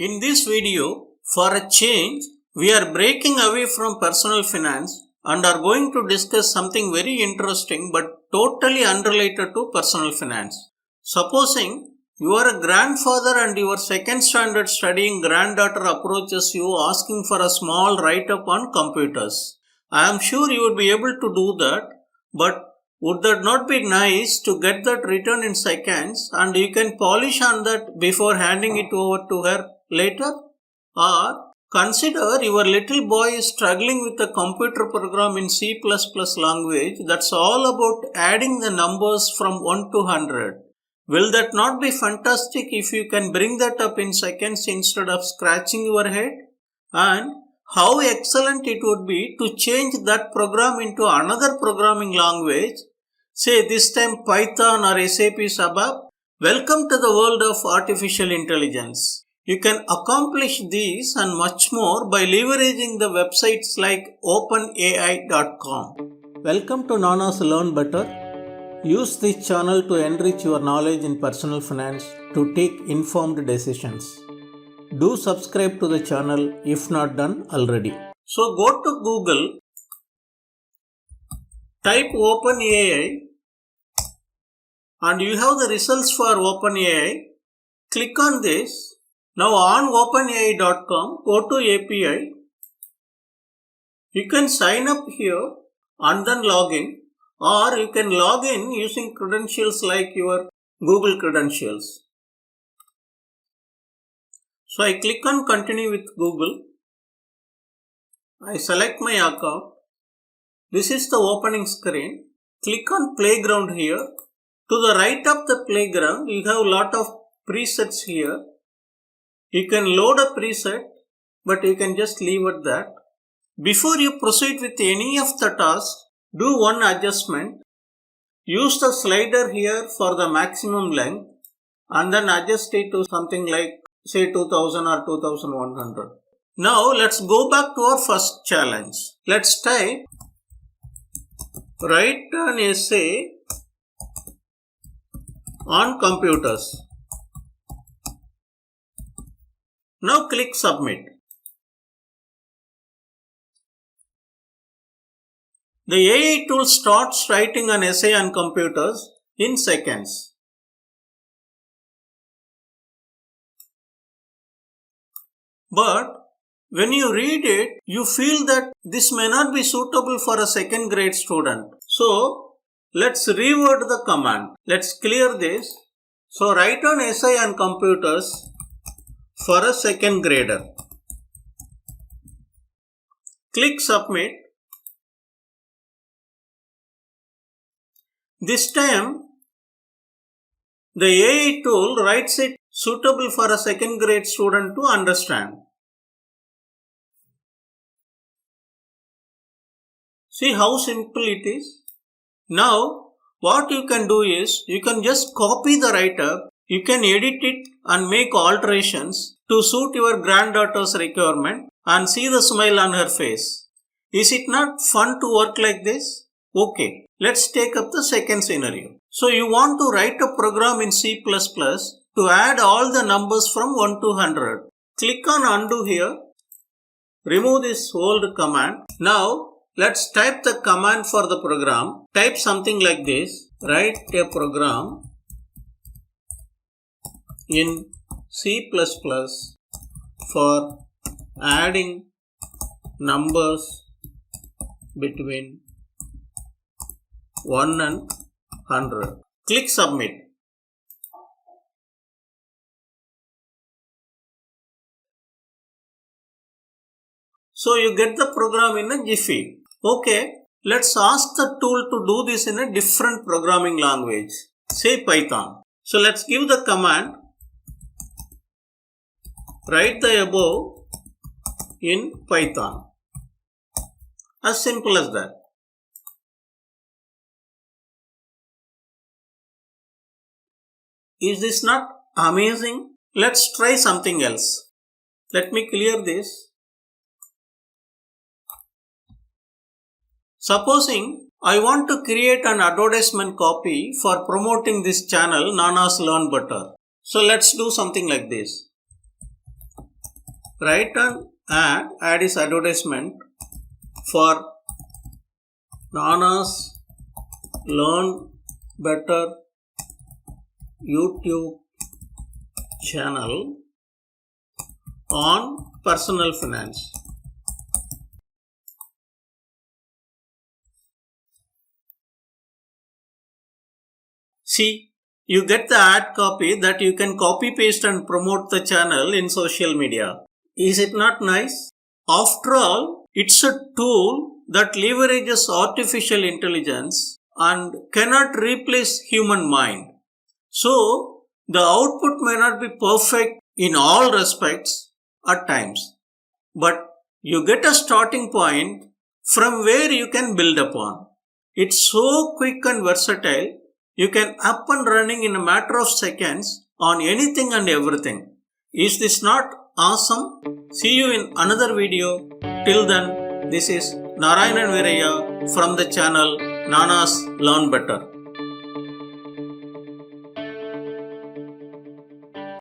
In this video, for a change, we are breaking away from personal finance and are going to discuss something very interesting but totally unrelated to personal finance. Supposing you are a grandfather and your second standard studying granddaughter approaches you asking for a small write-up on computers. I am sure you would be able to do that, but would that not be nice to get that written in seconds and you can polish on that before handing it over to her later? Or consider your little boy is struggling with a computer program in C++ language that's all about adding the numbers from 1 to 100. Will that not be fantastic if you can bring that up in seconds instead of scratching your head? And how excellent it would be to change that program into another programming language, say this time Python or SAP ABAP. Welcome to the world of artificial intelligence. You can accomplish these and much more by leveraging the websites like openai.com. Welcome to Nana's Learn Better. Use this channel to enrich your knowledge in personal finance to take informed decisions. Do subscribe to the channel if not done already. So go to Google, type OpenAI and you have the results for OpenAI. Click on this. Now on openai.com, go to API. You can sign up here and then log in, or you can log in using credentials like your Google credentials. So I click on continue with Google. I select my account. This is the opening screen. Click on playground here. To the right of the playground, you have a lot of presets here. You can load a preset, but you can just leave it that. Before you proceed with any of the tasks, do one adjustment. Use the slider here for the maximum length and then adjust it to something like say 2000 or 2100. Now let's go back to our first challenge. Let's type write an essay on computers. Now click submit. The AI tool starts writing an essay on computers in seconds. But when you read it, you feel that this may not be suitable for a second grade student. So let's reword the command. Let's clear this. So write an essay on computers for a second grader. Click submit. This time the AI tool writes it suitable for a second grade student to understand. See how simple it is. Now what you can do is you can just copy the write-up. You can edit it and make alterations to suit your granddaughter's requirement and see the smile on her face. Is it not fun to work like this? Okay, let's take up the second scenario. So you want to write a program in C++ to add all the numbers from 1 to 100. Click on undo here. Remove this old command. Now let's type the command for the program. Type something like this. Write a program in C++ for adding numbers between 1 and 100. Click submit. So you get the program in a jiffy. Okay, let's ask the tool to do this in a different programming language, say Python. So let's give the command write the above in Python. As simple as that. Is this not amazing? Let's try something else. Let me clear this. Supposing I want to create an advertisement copy for promoting this channel Nana's Learn Better. So let's do something like this. Write an ad is advertisement for Nana's Learn Better YouTube channel on personal finance. See, you get the ad copy that you can copy paste and promote the channel in social media. Is it not nice? After all, it's a tool that leverages artificial intelligence and cannot replace human mind. So, the output may not be perfect in all respects at times, but you get a starting point from where you can build upon. It's so quick and versatile, you can up and running in a matter of seconds on anything and everything. Is this not awesome? See you in another video. Till then, this is Narayanan Viraya from the channel Nana's Learn Better.